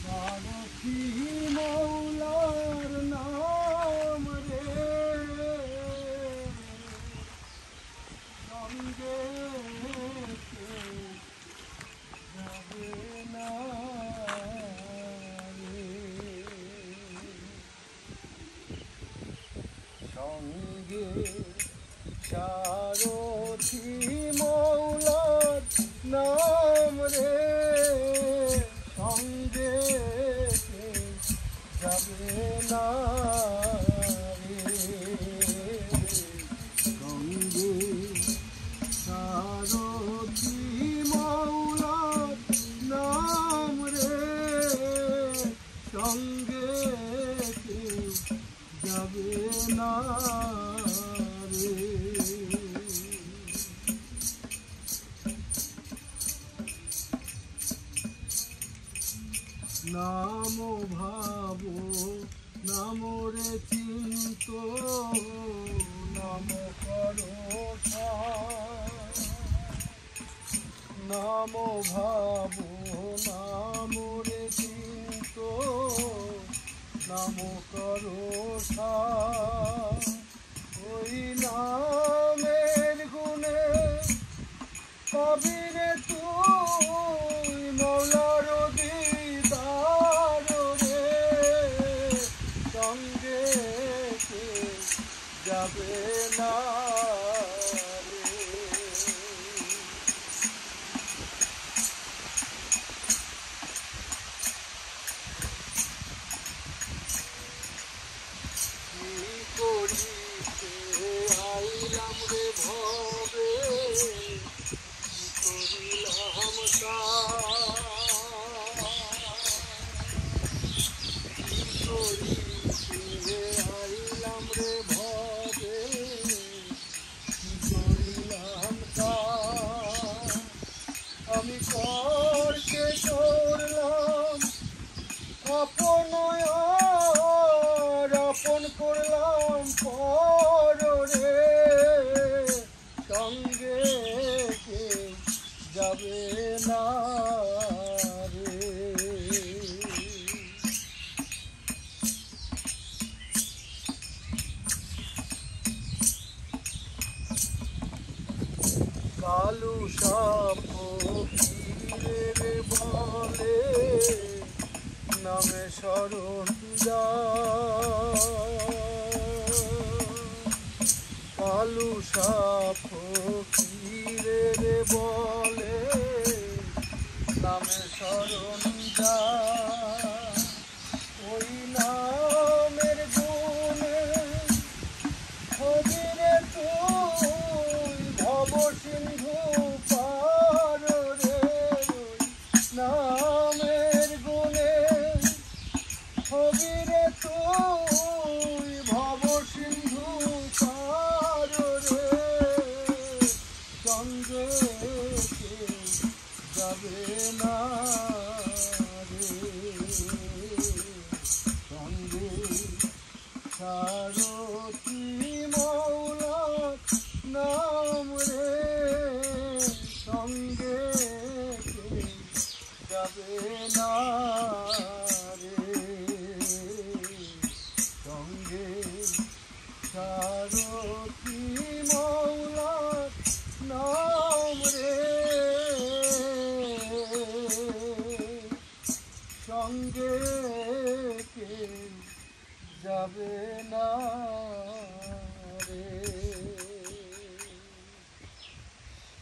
সারথি মৌলার নাম রে সঙ্গে যাবে না রে সঙ্গে সারথি মৌলার নাম রে সঙ্গে যাবে না রে সঙ্গে সারথি মৌলার নাম রে সঙ্গে যাবে না রে নাম ভাবো নাম রে চিন্ত নাম করো নাম ভাবো নাম রে চিন্ত নাম করো ওই নামের গুণে কবিরে তুই মৌলার দিদার রে সঙ্গে যাবে না রে কি করিতে আইলাম রে ভবে করিলাম করিতে আইলাম রে ভবে করিলাম আমি করতে করলাম আপন আপন করলাম পর রে সঙ্গে যাবে না রে কালু সাপ রে বলে নামে শরণ যা কালু সাপ রে বলে নামে শরণ যা ওই নামের গুণে হবিরে তুই ভব সিন্ধু পার রে নামের গুণে হবিরে তুই ভব সিন্ধু পার রে সঙ্গে যাবে না রে সঙ্গে সারথি মৌলার নাম রে সঙ্গে যাবে না রে সঙ্গে সারথি মৌলার নাম রে সঙ্গে যাবে না।